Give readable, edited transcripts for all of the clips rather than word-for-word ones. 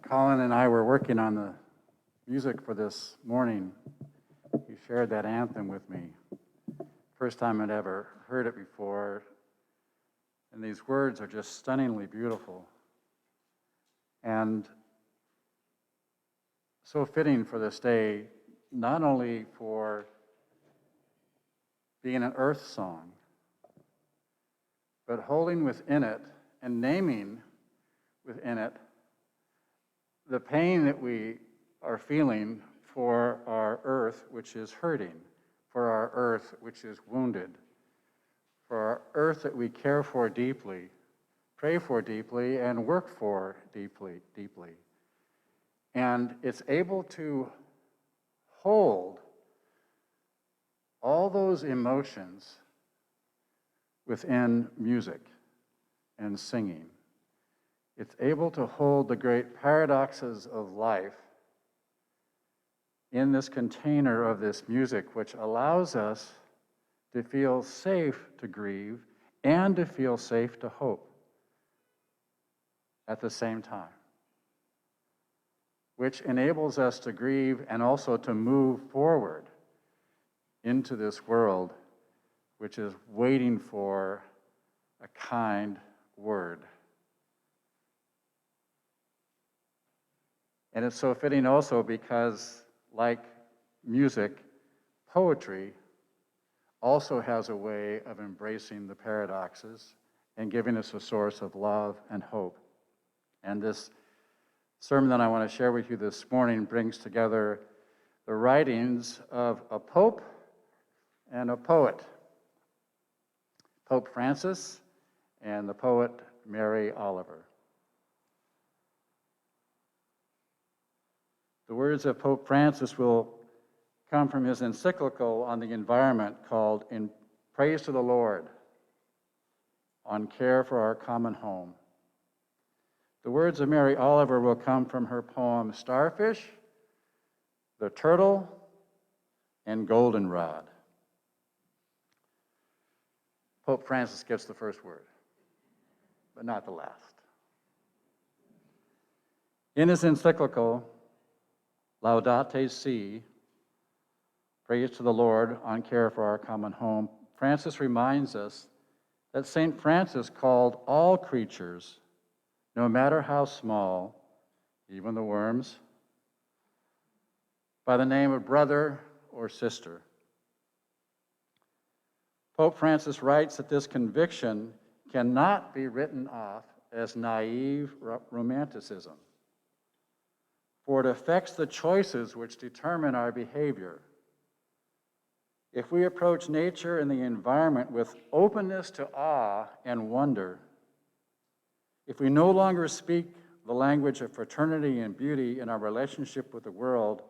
Colin and I were working on the music for this morning, he shared that anthem with me. First time I'd ever heard it before. And these words are just stunningly beautiful. And so fitting for this day, not only for being an earth song, but holding within it and naming within it the pain that we are feeling for our earth, which is hurting, for our earth, which is wounded, for our earth that we care for deeply, pray for deeply, and work for deeply, deeply. And it's able to hold all those emotions within music and singing. It's able to hold the great paradoxes of life in this container of this music, which allows us to feel safe to grieve and to feel safe to hope at the same time, which enables us to grieve and also to move forward into this world which is waiting for a kind word. And it's so fitting also because, like music, poetry also has a way of embracing the paradoxes and giving us a source of love and hope. And this sermon that I want to share with you this morning brings together the writings of a pope and a poet, Pope Francis and the poet Mary Oliver. The words of Pope Francis will come from his encyclical on the environment called In Praise to the Lord, on care for our common home. The words of Mary Oliver will come from her poem Starfish, The Turtle, and Goldenrod. Pope Francis gets the first word, but not the last. In his encyclical, Laudate Si, Praise to the Lord on care for our common home, Francis reminds us that St. Francis called all creatures, no matter how small, even the worms, by the name of brother or sister. Pope Francis writes that this conviction cannot be written off as naive romanticism, for it affects the choices which determine our behavior. If we approach nature and the environment with openness to awe and wonder, if we no longer speak the language of fraternity and beauty in our relationship with the world,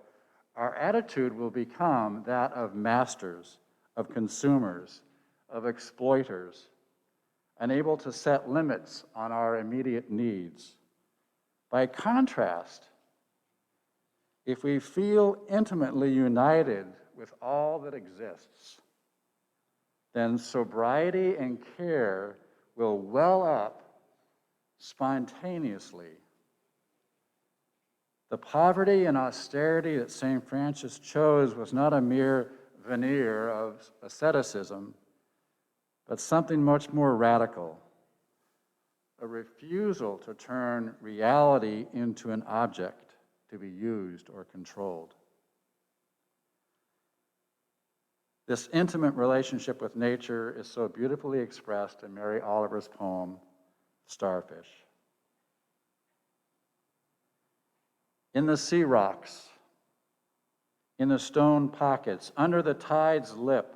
our attitude will become that of masters, of consumers, of exploiters, unable to set limits on our immediate needs. By contrast, if we feel intimately united with all that exists, then sobriety and care will well up spontaneously. The poverty and austerity that St. Francis chose was not a mere veneer of asceticism, but something much more radical, a refusal to turn reality into an object to be used or controlled. This intimate relationship with nature is so beautifully expressed in Mary Oliver's poem, Starfish. In the sea rocks, in the stone pockets, under the tide's lip,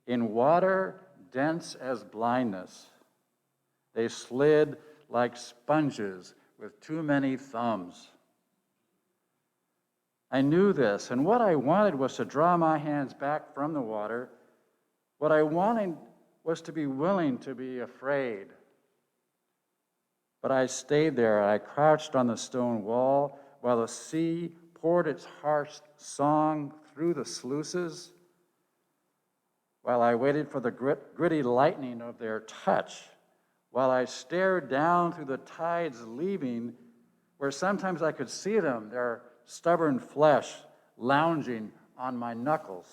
in water dense as blindness, they slid like sponges with too many thumbs. I knew this, and what I wanted was to draw my hands back from the water. What I wanted was to be willing to be afraid. But I stayed there, I crouched on the stone wall while the sea poured its harsh song through the sluices, while I waited for the gritty lightning of their touch, while I stared down through the tides leaving where sometimes I could see them, their stubborn flesh lounging on my knuckles.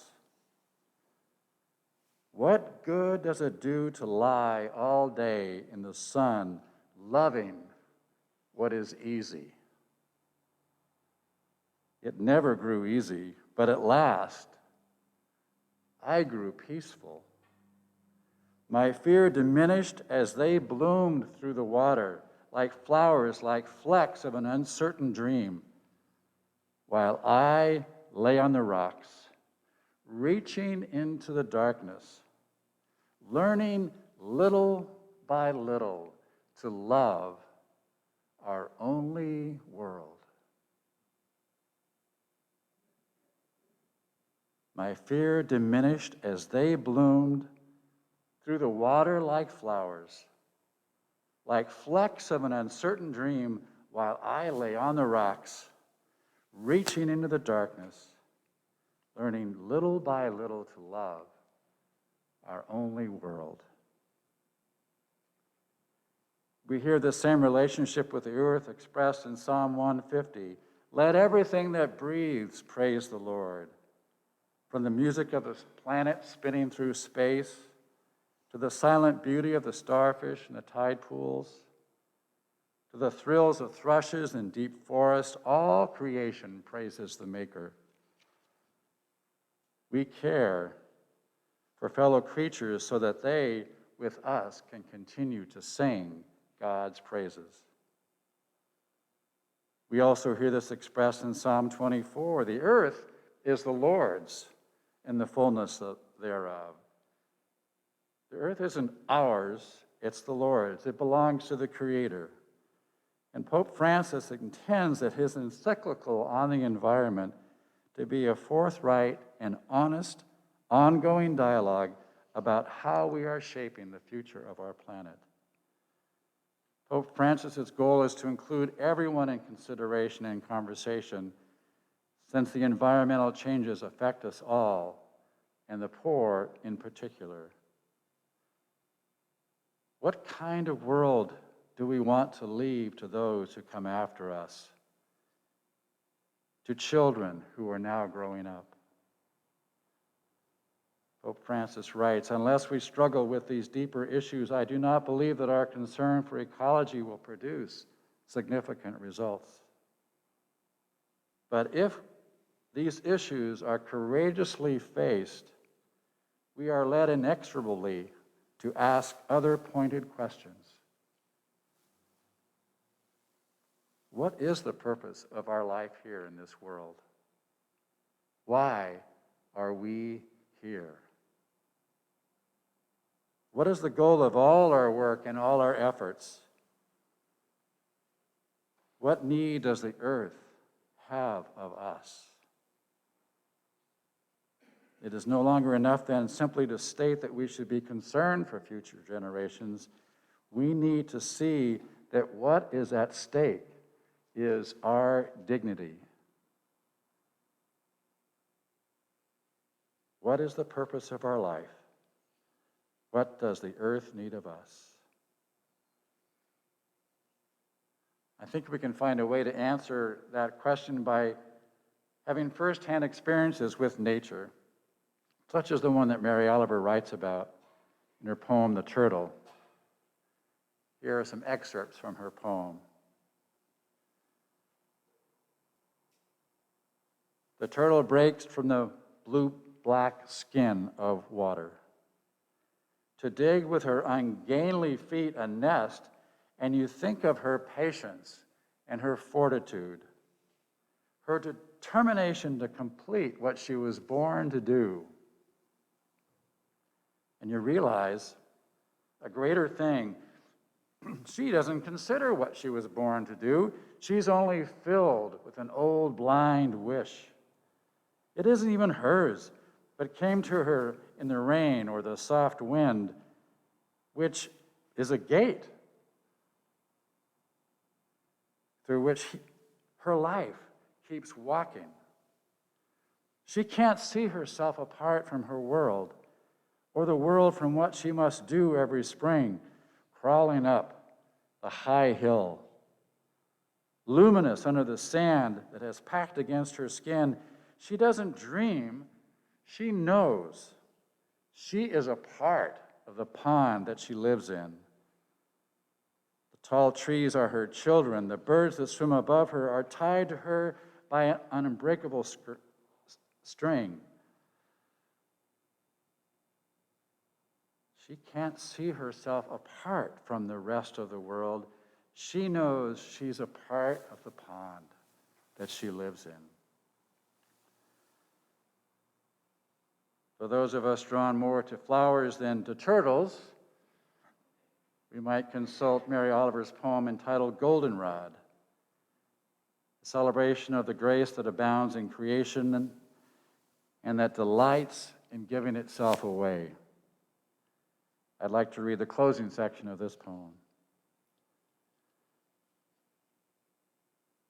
What good does it do to lie all day in the sun, loving what is easy? It never grew easy, but at last, I grew peaceful. My fear diminished as they bloomed through the water, like flowers, like flecks of an uncertain dream, while I lay on the rocks, reaching into the darkness, learning little by little to love our only world. My fear diminished as they bloomed through the water like flowers, like flecks of an uncertain dream, while I lay on the rocks, reaching into the darkness, learning little by little to love our only world. We hear the same relationship with the earth expressed in Psalm 150. Let everything that breathes praise the Lord. From the music of the planet spinning through space, to the silent beauty of the starfish and the tide pools, to the thrills of thrushes in deep forest, all creation praises the Maker. We care for fellow creatures so that they, with us, can continue to sing God's praises. We also hear this expressed in Psalm 24. The earth is the Lord's and the fullness thereof. The earth isn't ours, it's the Lord's. It belongs to the Creator. And Pope Francis intends that his encyclical on the environment to be a forthright and honest, ongoing dialogue about how we are shaping the future of our planet. Pope Francis's goal is to include everyone in consideration and conversation, since the environmental changes affect us all, and the poor in particular. What kind of world do we want to leave to those who come after us, to children who are now growing up? Pope Francis writes, unless we struggle with these deeper issues, I do not believe that our concern for ecology will produce significant results. But if these issues are courageously faced, we are led inexorably to ask other pointed questions. What is the purpose of our life here in this world? Why are we here? What is the goal of all our work and all our efforts? What need does the earth have of us? It is no longer enough then simply to state that we should be concerned for future generations. We need to see that what is at stake is our dignity. What is the purpose of our life? What does the earth need of us? I think we can find a way to answer that question by having firsthand experiences with nature, such as the one that Mary Oliver writes about in her poem, The Turtle. Here are some excerpts from her poem. The turtle breaks from the blue-black skin of water to dig with her ungainly feet a nest, and you think of her patience and her fortitude, her determination to complete what she was born to do. And you realize a greater thing, she doesn't consider what she was born to do. She's only filled with an old blind wish. It isn't even hers, but came to her in the rain or the soft wind, which is a gate through which her life keeps walking. She can't see herself apart from her world, or the world from what she must do every spring, crawling up a high hill. luminous under the sand that has packed against her skin. She doesn't dream, she knows. She is a part of the pond that she lives in. The tall trees are her children. The birds that swim above her are tied to her by an unbreakable string. She can't see herself apart from the rest of the world. She knows she's a part of the pond that she lives in. For those of us drawn more to flowers than to turtles, we might consult Mary Oliver's poem entitled Goldenrod, a celebration of the grace that abounds in creation and that delights in giving itself away. I'd like to read the closing section of this poem.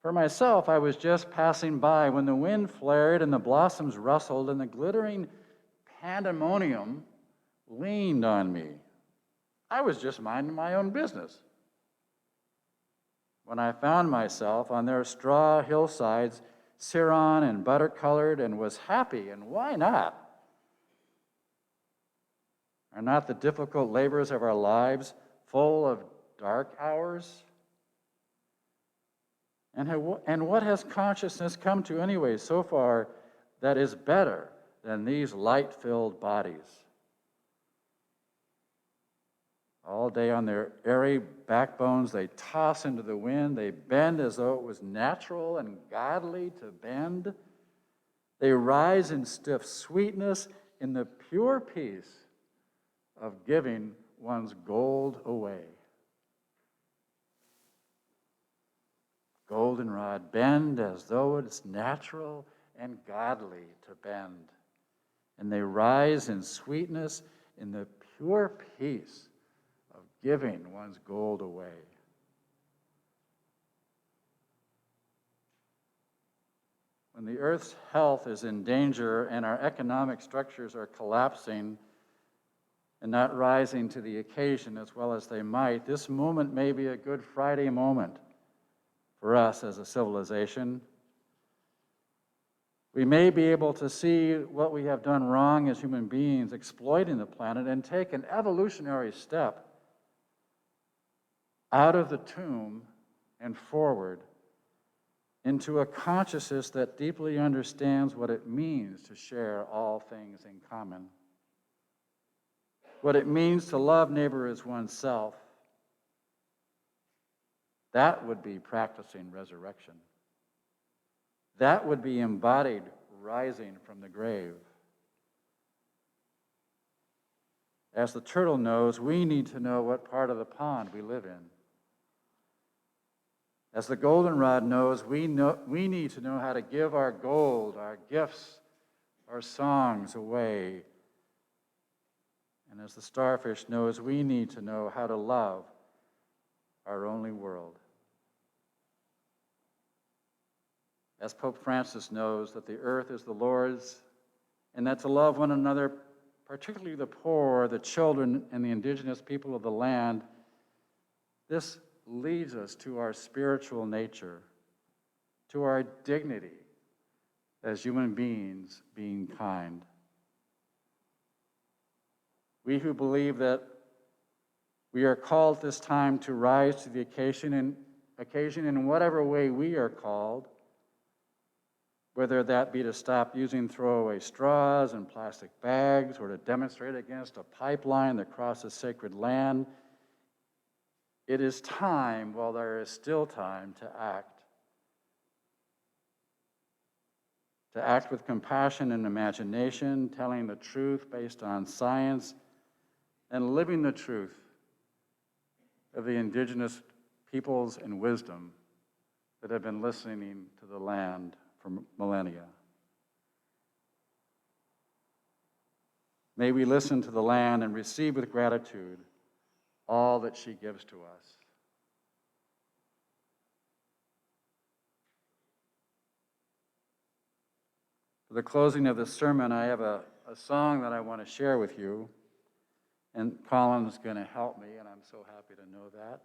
For myself, I was just passing by when the wind flared and the blossoms rustled and the glittering pandemonium leaned on me. I was just minding my own business when I found myself on their straw hillsides, ciron and butter-colored, and was happy, and why not? Are not the difficult labors of our lives full of dark hours? And what has consciousness come to anyway so far that is better than these light-filled bodies? All day on their airy backbones, they toss into the wind. They bend as though it was natural and godly to bend. They rise in stiff sweetness in the pure peace of giving one's gold away. Goldenrod, bend as though it's natural and godly to bend. And they rise in sweetness in the pure peace of giving one's gold away. When the earth's health is in danger and our economic structures are collapsing and not rising to the occasion as well as they might, this moment may be a Good Friday moment for us as a civilization. We may be able to see what we have done wrong as human beings, exploiting the planet, and take an evolutionary step out of the tomb and forward into a consciousness that deeply understands what it means to share all things in common, what it means to love neighbor as oneself. That would be practicing resurrection. That would be embodied rising from the grave. As the turtle knows, we need to know what part of the pond we live in. As the goldenrod knows, we need to know how to give our gold, our gifts, our songs away. And as the starfish knows, we need to know how to love our only world. As Pope Francis knows that the earth is the Lord's, and that to love one another, particularly the poor, the children, and the indigenous people of the land, this leads us to our spiritual nature, to our dignity as human beings being kind. We who believe that we are called this time to rise to the occasion in whatever way we are called, whether that be to stop using throwaway straws and plastic bags or to demonstrate against a pipeline that crosses sacred land. It is time, while there is still time, to act. To act with compassion and imagination, telling the truth based on science, and living the truth of the indigenous peoples and wisdom that have been listening to the land for millennia. May we listen to the land and receive with gratitude all that she gives to us. For the closing of this sermon, I have a song that I want to share with you, and Colin's going to help me, and I'm so happy to know that.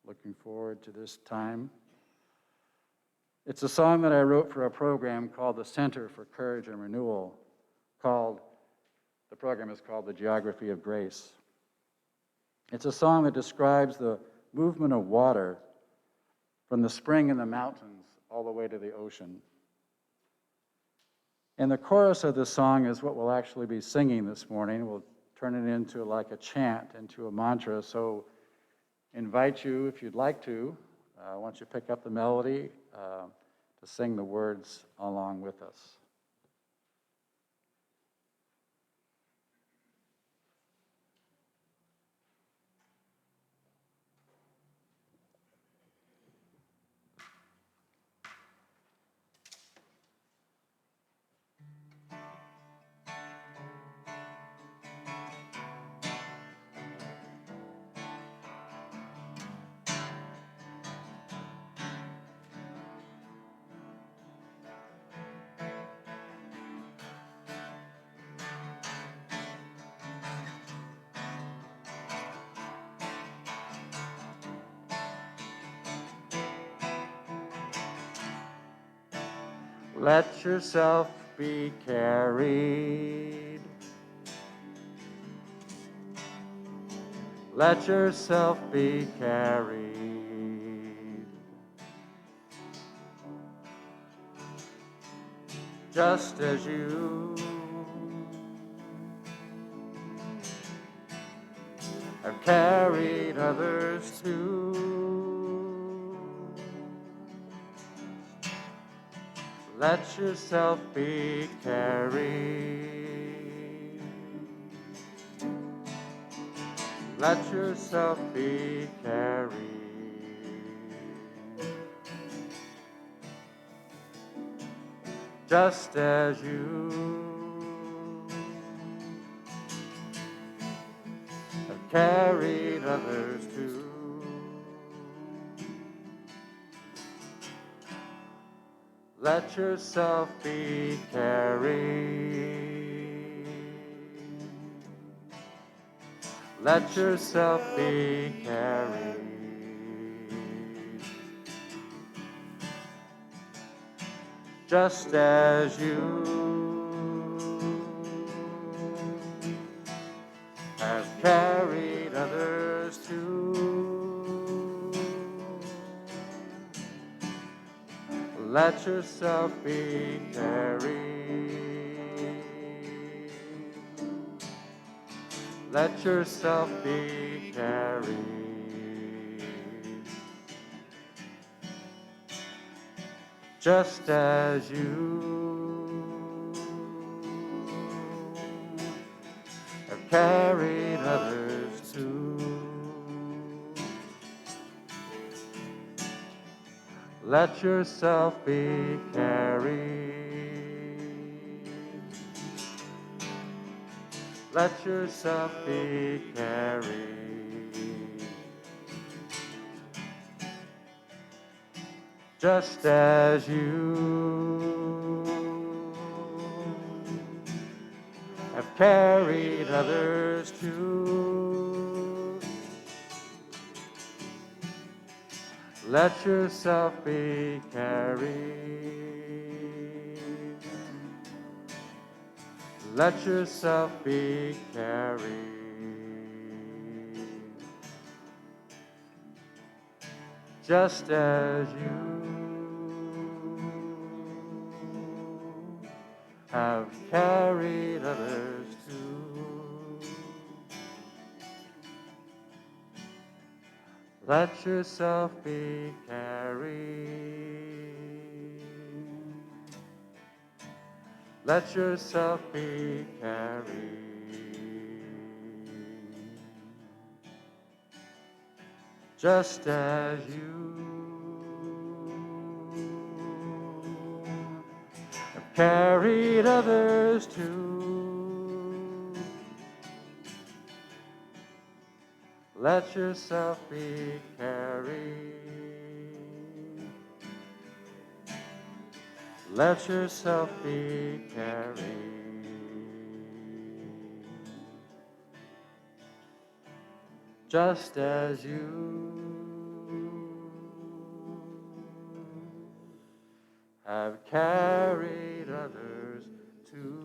Looking forward to this time. It's a song that I wrote for a program called the Center for Courage and Renewal, the program is called The Geography of Grace. It's a song that describes the movement of water from the spring in the mountains all the way to the ocean. And the chorus of the song is what we'll actually be singing this morning. We'll turn it into like a chant, into a mantra. So invite you, if you'd like to, once you pick up the melody, to sing the words along with us. Let yourself be carried. Let yourself be carried. Just as you have carried others too. Let yourself be carried. Let yourself be carried. Just as you have carried others too. Let yourself be carried. Let yourself be carried. Just as you have carried others too. Let yourself be carried. Let yourself be carried. Just as you have carried others too. Let yourself be carried. Let yourself be carried. Just as you have carried others too. Let yourself be carried. Let yourself be carried. Just as you have carried others too. Let yourself be carried. Let yourself be carried. Just as you have carried others too. Let yourself be carried. Let yourself be carried. Just as you carried others to